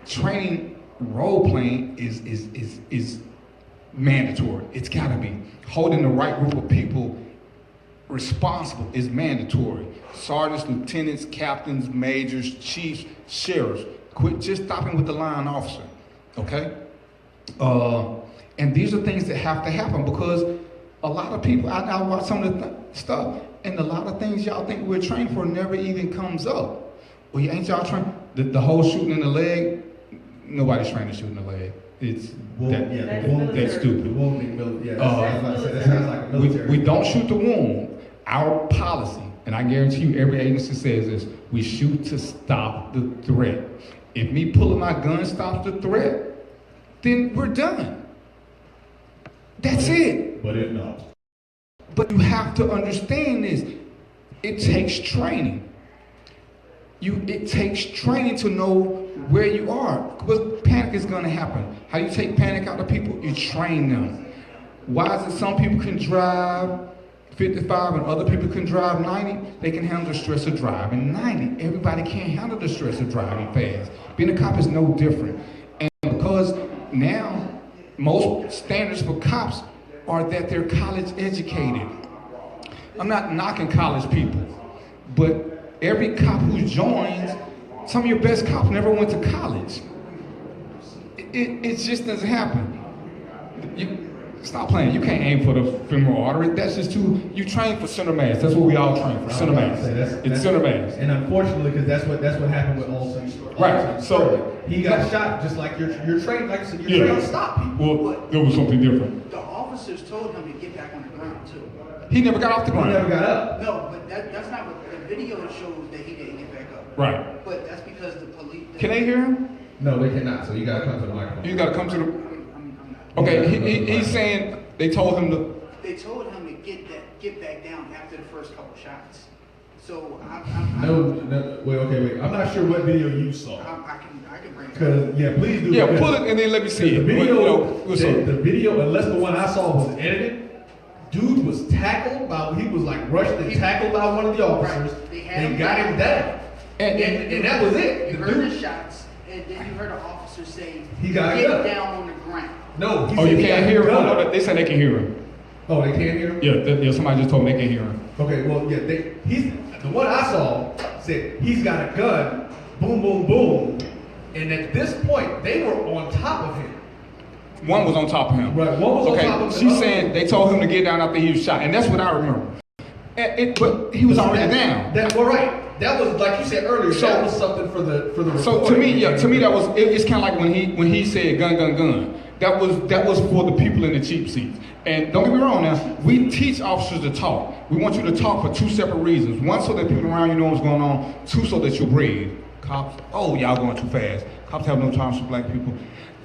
training role playing is mandatory. It's gotta be. Holding the right group of people responsible is mandatory. Sergeants, lieutenants, captains, majors, chiefs, sheriffs. Quit just stopping with the line officer, okay? And these are things that have to happen because a lot of people, I watch some of the stuff, and a lot of things y'all think we're trained for never even comes up. Well, ain't y'all trained? The whole shooting in the leg, nobody's trained to shoot in the leg. It's that's stupid. The wounding, that sounds like a military. We don't shoot the wound. Our policy, and I guarantee you every agency says this, we shoot to stop the threat. If me pulling my gun stops the threat, then we're done. That's it. But if not. But you have to understand this. It takes training. It takes training to know where you are. Because panic is going to happen. How do you take panic out of people? You train them. Why is it some people can drive 55 and other people can drive 90? They can handle the stress of driving 90. Everybody can't handle the stress of driving fast. Being a cop is no different. And because now most standards for cops are that they're college educated. I'm not knocking college people, but every cop who joins, some of your best cops never went to college. It just doesn't happen. Stop playing. You can't aim for the femoral artery. That's just you train for center mass. That's what we all train for, center mass. It's center mass. And unfortunately, because that's what happened with Olsen. Right. So he got shot just like you're trained, like you said, you're trained to stop people. Well, there was something different. The officers told him to get back on the ground too. He never got off the ground. He never got up. No, but that's not what the video shows that he didn't get back up. Right. But that's because the police. Can they hear him? No, they cannot. So you gotta come to the microphone. You gotta come to the. I'm not. Okay, he's saying they told him to. They told him to get back down after the first couple shots. So wait. I'm not sure what video you saw. I can bring it up. Cause please do. Yeah, pull it and then let me see The it. video, the video, unless the one I saw was edited, dude was tackled by. He was like rushed and tackled by one of the officers. Right. They got him down, and that was it. You The heard dude- the shots, and then you heard the officer say, He got "Get up. down on the ground." No, he Oh, said you he can't got hear him? gun. Oh, no, they said they can hear him. Oh, they can't hear him? Yeah, somebody just told me they can hear him. Okay, well, the one I saw said he's got a gun, boom, boom, boom, and at this point, they were on top of him. One was on top of him. Right, one was on top of the she's other. saying they told him to get down after he was shot, and that's what I remember. But he was already down. Right. That was, like you said earlier, that was something for the So to me, that was, it's kind of like when he said gun, gun, gun. That was for the people in the cheap seats. And don't get me wrong now, we teach officers to talk. We want you to talk for two separate reasons. One, so that people around you know what's going on. Two, so that you'll breathe. Cops, oh, y'all going too fast. Cops have no tolerance for black people.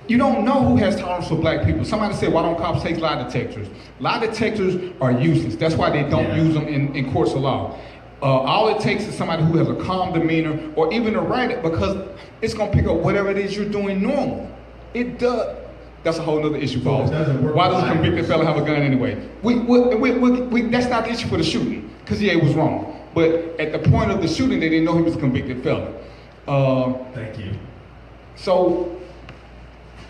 You don't know who has tolerance for black people. Somebody said, why don't cops take lie detectors? Lie detectors are useless. That's why they don't use them in courts of law. All it takes is somebody who has a calm demeanor or even a write-it, because it's going to pick up whatever it is you're doing normal. It does. That's a whole other issue, Paul. Why does a convicted fella have a gun anyway? That's not the issue for the shooting, because it was wrong. But at the point of the shooting, they didn't know he was a convicted felon. Thank you. So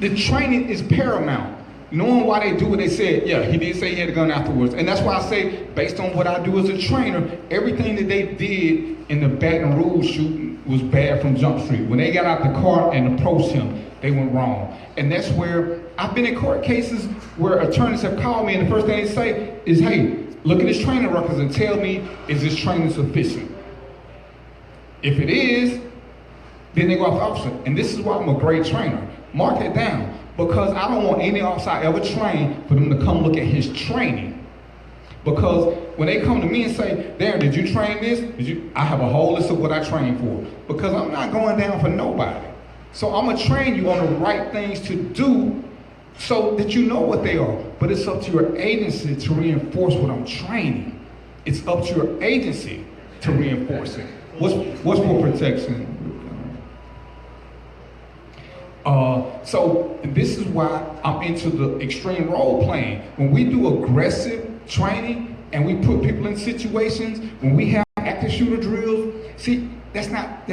the training is paramount. Knowing why they do what they said. Yeah, he did say he had a gun afterwards. And that's why I say, based on what I do as a trainer, everything that they did in the Baton Rouge shooting was bad from Jump Street. When they got out the car and approached him, they went wrong. And that's where I've been in court cases where attorneys have called me and the first thing they say is, hey, look at his training records and tell me, is this training sufficient? If it is, then they go off the officer. And this is why I'm a great trainer. Mark it down. Because I don't want any officer I ever train for them to come look at his training Because when they come to me and say, Darren, did you train this? I have a whole list of what I trained for. Because I'm not going down for nobody. So I'm going to train you on the right things to do so that you know what they are. But it's up to your agency to reinforce what I'm training. It's up to your agency to reinforce it. What's for protection? So this is why I'm into the extreme role playing. When we do aggressive training and we put people in situations, when we have active shooter drills, see, that's not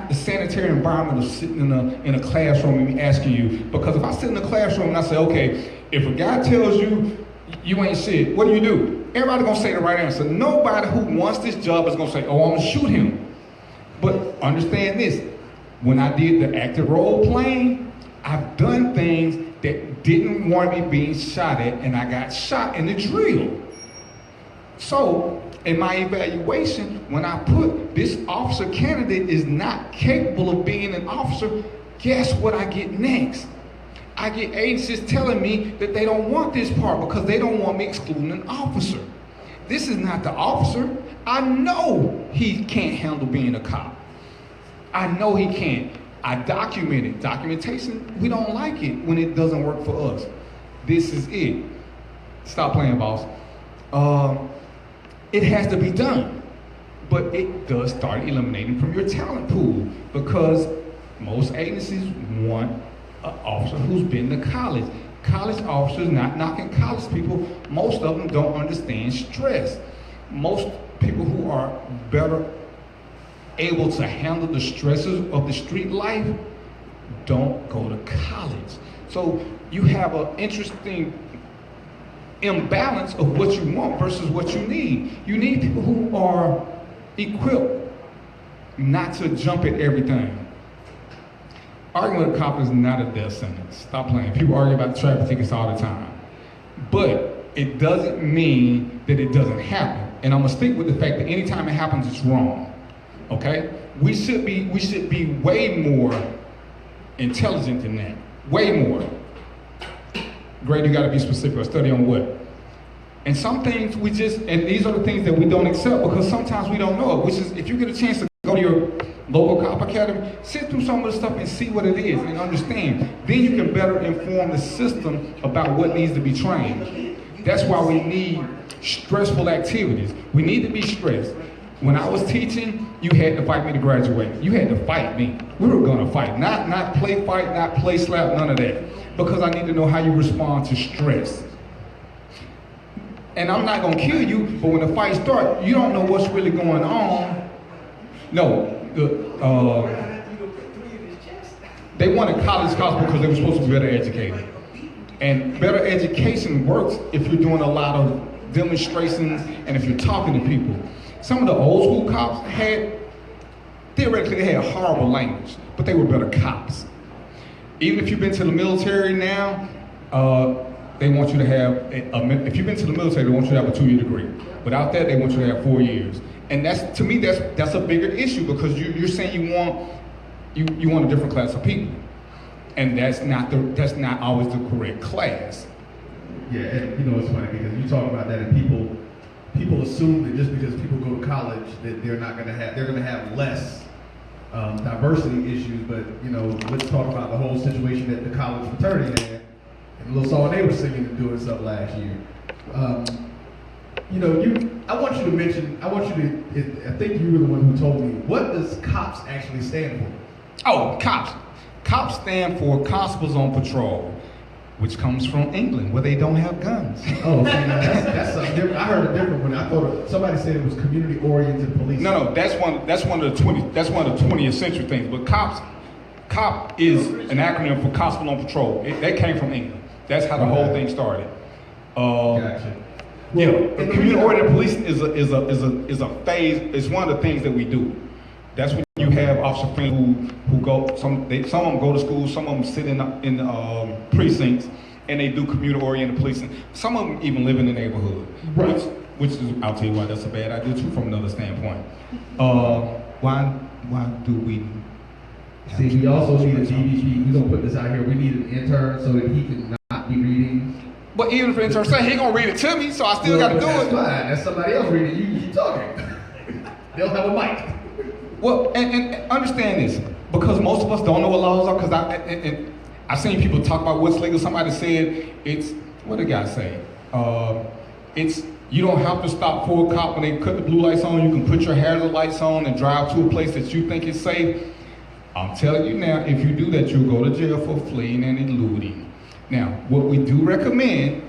the sanitary environment of sitting in a classroom and me asking you. Because if I sit in a classroom and I say, okay, if a guy tells you you ain't shit, what do? Everybody gonna say the right answer. Nobody who wants this job is gonna say, oh, I'm gonna shoot him. But understand this, when I did the active role playing, I've done things that didn't want me being shot at, and I got shot in the drill. So, in my evaluation, when I put this officer candidate is not capable of being an officer, guess what I get next? I get agencies telling me that they don't want this part because they don't want me excluding an officer. This is not the officer. I know he can't handle being a cop. I know he can't. I document it. Documentation, we don't like it when it doesn't work for us. This is it. Stop playing, boss. It has to be done. But it does start eliminating from your talent pool because most agencies want an officer who's been to college. College officers, not knocking college people, most of them don't understand stress. Most people who are better able to handle the stresses of the street life don't go to college. So you have an interesting imbalance of what you want versus what you need. You need people who are equipped not to jump at everything. Arguing with a cop is not a death sentence. Stop playing. People argue about traffic tickets all the time. But it doesn't mean that it doesn't happen. And I'm gonna stick with the fact that anytime it happens, it's wrong. Okay? We should be way more intelligent than that. Way more. Great, you gotta be specific. Study on what? And some things and these are the things that we don't accept because sometimes we don't know it, which is if you get a chance to go to your local cop academy, sit through some of the stuff and see what it is and understand. Then you can better inform the system about what needs to be trained. That's why we need stressful activities. We need to be stressed. When I was teaching, you had to fight me to graduate. You had to fight me. We were gonna fight, not play fight, not play slap, none of that. Because I need to know how you respond to stress. And I'm not gonna kill you, but when the fight starts, you don't know what's really going on. No, they wanted college cops because they were supposed to be better educated. And better education works if you're doing a lot of demonstrations and if you're talking to people. Some of the old school cops theoretically they had horrible language, but they were better cops. Even if you've been to the military now, they want you to have, if you've been to the military, they want you to have a 2-year degree. Without that, they want you to have 4 years. And to me, that's a bigger issue because you're saying you want a different class of people. And that's not always the correct class. Yeah, and it's funny because you talk about that and people assume that just because people go to college that they're gonna have less diversity issues, but let's talk about the whole situation that the college fraternity had and the little song they were singing and doing stuff last year. I want you to mention, I think you were the one who told me, what does COPS actually stand for? Oh, COPS. COPS stand for Constables on Patrol, which comes from England, where they don't have guns. Oh, see, now that's I heard a different one. I thought somebody said it was community-oriented policing. No, that's one of the 20th century things. But COP is an acronym for Constable on Patrol. That came from England. That's how the whole thing started. Gotcha. Yeah, community-oriented policing is a phase. It's one of the things that we do. That's when you have officer friends who go. Some of them go to school. Some of them sit in precincts and they do community-oriented policing. Some of them even live in the neighborhood, right. which is, I'll tell you why that's a bad idea too from another standpoint. Why do we? See, we also need a DBG. We're gonna put this out here. We need an intern so that he can not be reading But even if it's say he gonna read it to me, so I still got to do That's it. fine. That's somebody else reading. You keep talking. They'll have a mic. Well, and understand this, because most of us don't know what laws are. Because I've seen people talk about what's legal. Somebody said it's what did the guy say? It's you don't have to stop for a cop when they cut the blue lights on. You can put your hazard lights on and drive to a place that you think is safe. I'm telling you now, if you do that, you'll go to jail for fleeing and eluding. Now, what we do recommend,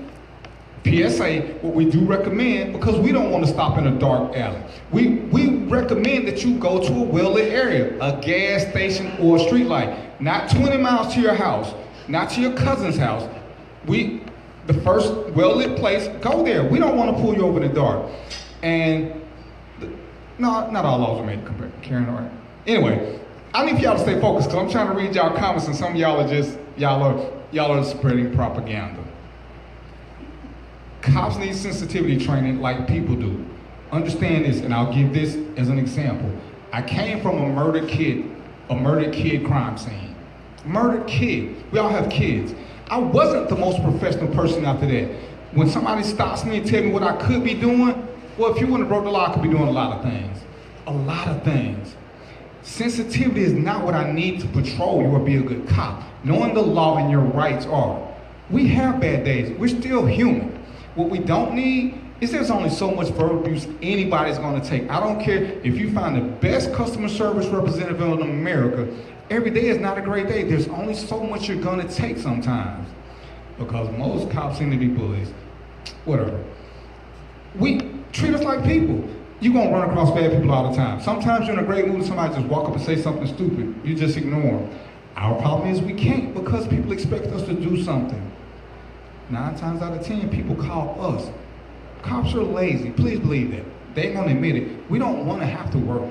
PSA, what we do recommend, because we don't want to stop in a dark alley, we recommend that you go to a well-lit area, a gas station or a street light, not 20 miles to your house, not to your cousin's house. The first well-lit place, go there. We don't want to pull you over in the dark. And, no, not all laws are made compared to Karen, all right? Anyway, I need for y'all to stay focused, because I'm trying to read y'all comments, and some of y'all are just, y'all are spreading propaganda. Cops need sensitivity training like people do. Understand this, and I'll give this as an example. I came from a murdered kid crime scene. Murdered kid. We all have kids. I wasn't the most professional person after that. When somebody stops me and tells me what I could be doing, well, if you wouldn't have broke the law, I could be doing a lot of things. A lot of things. Sensitivity is not what I need to patrol you or be a good cop. Knowing the law and your rights are. We have bad days. We're still human. What we don't need is there's only so much verbal abuse anybody's going to take. I don't care if you find the best customer service representative in America. Every day is not a great day. There's only so much you're going to take sometimes. Because most cops seem to be bullies. Whatever. We treat us like people. You're going to run across bad people all the time. Sometimes you're in a great mood and somebody just walk up and say something stupid. You just ignore them. Our problem is we can't because people expect us to do something. 9 times out of 10, people call us. Cops are lazy. Please believe that. They ain't going to admit it. We don't want to have to work.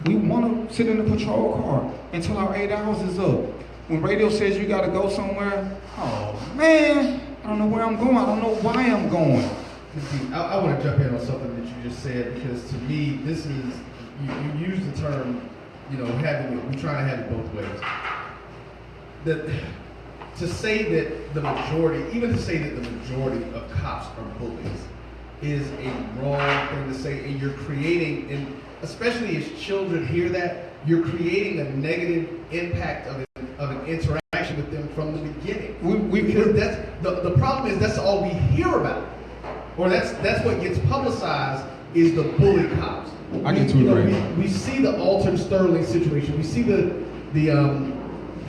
We want to sit in the patrol car until our 8 hours is up. When radio says you got to go somewhere, oh man, I don't know where I'm going. I don't know why I'm going. I want to jump in on something that you just said, because to me, this is, you use the term, we're trying to have it both ways. To say that the majority, even to say that the majority of cops are bullies is a wrong thing to say, and you're creating, and especially as children hear that, you're creating a negative impact of an interaction with them from the beginning. Because that's the problem is that's all we hear about, or that's what gets publicized is the bully cops. I get to agree. We see the Alton Sterling situation. We see the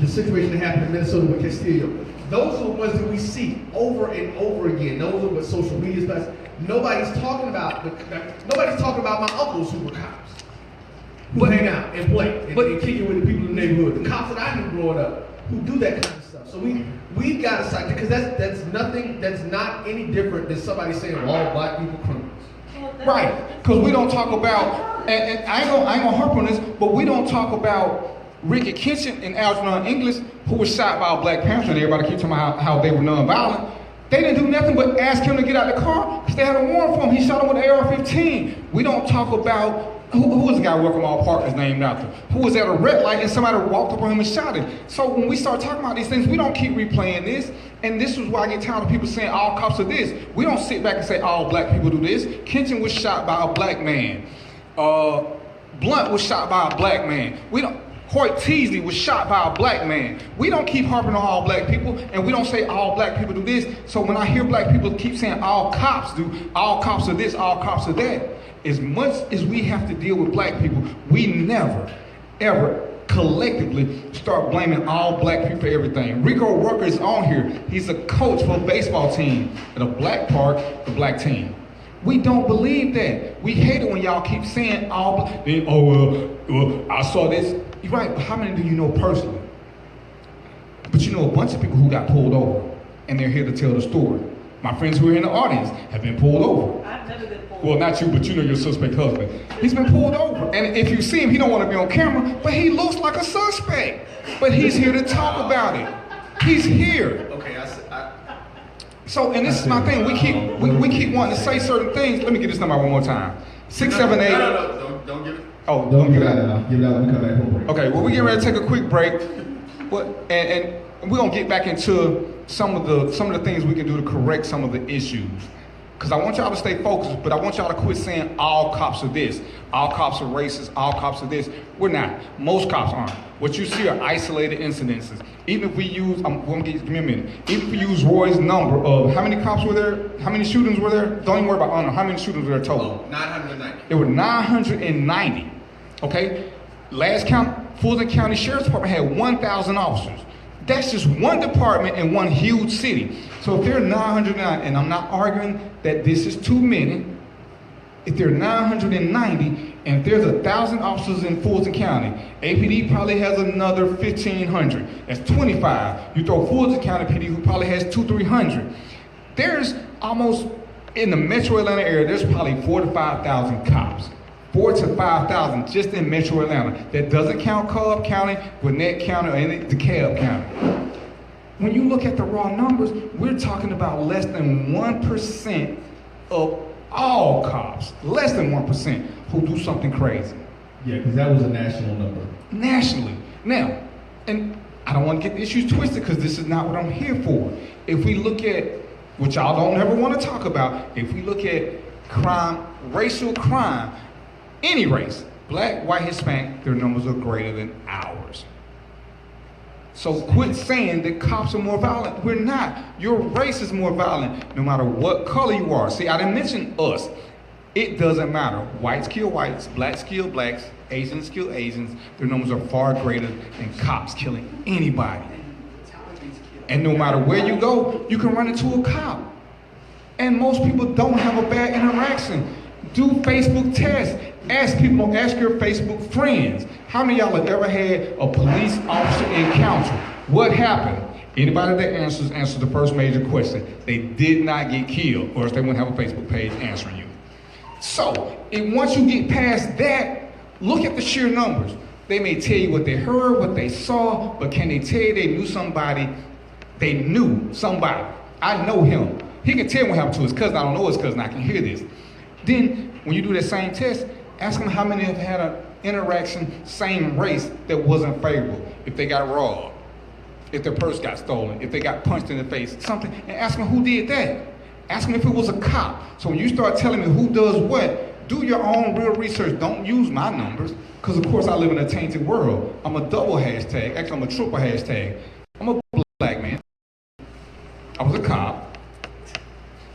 situation that happened in Minnesota with Castillo. Those are the ones that we see over and over again. Those are what social media does. Nobody's talking about my uncles who were cops, who hang out and play and kick it with the people in the neighborhood. The cops that I knew growing up who do that kind of stuff. So we've got to cite, because that's not any different than somebody saying all black people criminals. Right, because we don't talk about, and I ain't gonna harp on this, but we don't talk about Ricky Kitchen and Algernon English, who was shot by a Black Panther, and everybody keeps talking about how they were nonviolent. They didn't do nothing but ask him to get out the car because they had a warrant for him. He shot him with an AR-15. We don't talk about who was the guy Welcome All Park is named after, who was at a red light and somebody walked up on him and shot him. So when we start talking about these things, we don't keep replaying this. And this is why I get tired of people saying all cops are this. We don't sit back and say all black people do this. Kenton was shot by a black man. Blunt was shot by a black man. Hoyt Teasley was shot by a black man. We don't keep harping on all black people, and we don't say all black people do this. So when I hear black people keep saying all cops do, all cops are this, all cops are that, as much as we have to deal with black people, we never, ever collectively start blaming all black people for everything. Rico Rucker is on here. He's a coach for a baseball team at a black park, the black team. We don't believe that. We hate it when y'all keep saying all black. Well, I saw this. You're right, but how many do you know personally? But you know a bunch of people who got pulled over, and they're here to tell the story. My friends who are in the audience have been pulled over. I've never been pulled. Well, not you, but you know your suspect husband. He's been pulled over. And if you see him, he don't want to be on camera, but he looks like a suspect. But he's here to talk about it. He's here. Okay, So, and this is my thing. We keep wanting to say certain things. Let me get this number one more time. 678. No, don't give it. Oh, Don't give it out now. Give it out when we come back from break. Okay, well, we're getting ready to take a quick break. And we're going to get back into some of the things we can do to correct some of the issues. Because I want y'all to stay focused, but I want y'all to quit saying all cops are this, all cops are racist, all cops are this. We're not. Most cops aren't. What you see are isolated incidences. Even if we use, give me a minute. Even if we use Roy's number of how many cops were there, how many shootings were there, don't even worry about honor, how many shootings were there total? 990. There were 990, okay? Last count, Fulton County Sheriff's Department had 1,000 officers. That's just one department in one huge city. So if there are 909, and I'm not arguing that this is too many, if there are 990, and if there's 1,000 officers in Fulton County, APD probably has another 1,500. That's 25. You throw Fulton County PD, who probably has 200-300. There's almost, in the metro Atlanta area, there's probably 4,000 to 5,000 cops. 4,000 to 5,000 just in metro Atlanta. That doesn't count Cobb County, Gwinnett County, or any DeKalb County. When you look at the raw numbers, we're talking about less than 1% of all cops, less than 1% who do something crazy. Yeah, because that was a national number. Nationally. Now, and I don't want to get the issues twisted because this is not what I'm here for. If we look at, which y'all don't ever want to talk about, if we look at crime, racial crime, any race, black, white, Hispanic, their numbers are greater than ours. So quit saying that cops are more violent. We're not. Your race is more violent no matter what color you are. See, I didn't mention us. It doesn't matter. Whites kill whites, blacks kill blacks, Asians kill Asians. Their numbers are far greater than cops killing anybody. And no matter where you go, you can run into a cop. And most people don't have a bad interaction. Do Facebook tests. Ask people, ask your Facebook friends. How many of y'all have ever had a police officer encounter? What happened? Anybody that answers the first major question. They did not get killed, or else they wouldn't have a Facebook page answering you. So, once you get past that, look at the sheer numbers. They may tell you what they heard, what they saw, but can they tell you they knew somebody? They knew somebody. I know him. He can tell me what happened to his cousin. I don't know his cousin. I can hear this. Then, when you do that same test, ask them how many have had an interaction, same race, that wasn't favorable. If they got robbed, if their purse got stolen, if they got punched in the face, something, and ask them who did that. Ask them if it was a cop. So when you start telling me who does what, do your own real research. Don't use my numbers, because of course I live in a tainted world. I'm a double hashtag. Actually, I'm a triple hashtag. I'm a black man. I was a cop.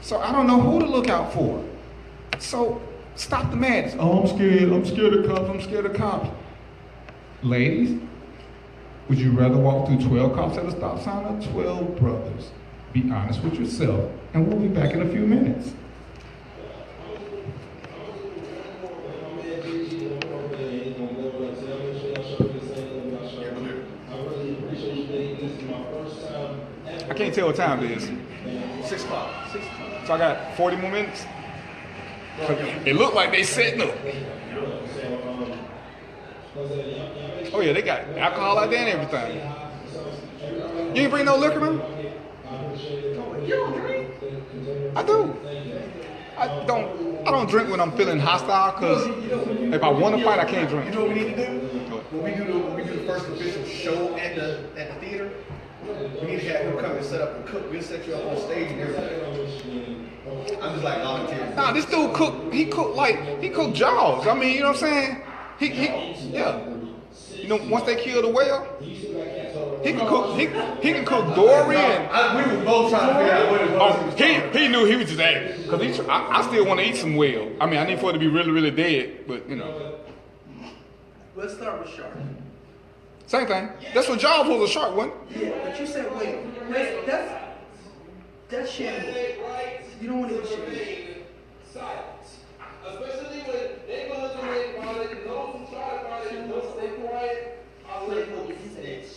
So I don't know who to look out for. So stop the madness. Oh, I'm scared of cops, I'm scared of cops. Ladies, would you rather walk through 12 cops at a stop sign or 12 brothers? Be honest with yourself, and we'll be back in a few minutes. I can't tell what time it is. 6 o'clock. So I got 40 more minutes? It looked like they setting up. Oh yeah, they got alcohol out there and everything. You ain't bring no liquor, man? You don't drink? I do. I don't drink when I'm feeling hostile, because if I want to fight, I can't drink. You know what we need to do? When we do the first official show at the theater, we need to have him come and set up and cook. We'll set you up on stage and everything. I'm just like volunteering. Nah, this dude he cooked Jaws. I mean, you know what I'm saying? Yeah. You know, once they kill the whale, he can cook Dory and. We were both trying to figure out what it was. He knew he was just acting, because I still want to eat some whale. I mean, I need for it to be really, really dead, but you know. Let's start with shark. Same thing. That's what Jaws was, a shark, wasn't it? Yeah, but you said whale. That's shambles. You don't want to eat shambles. Silence. Especially when neighborhoods are made violent, those who try to violate don't stay quiet, are labeled snitch.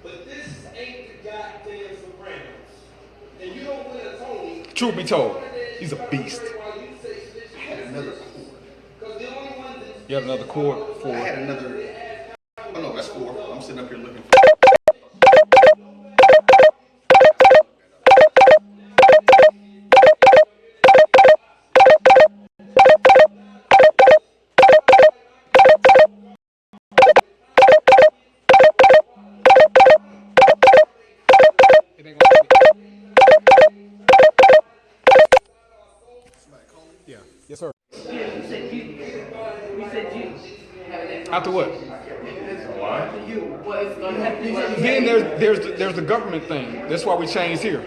But this ain't the goddamn Sopranos. And you don't win a Tony. Truth be told, he's a beast. I had another cord. You have another cord for. I had another. Oh no, that's 4. I'm sitting up here looking for. We said you. After what? You, what is gonna happen? Then there's the government thing. That's why we changed here.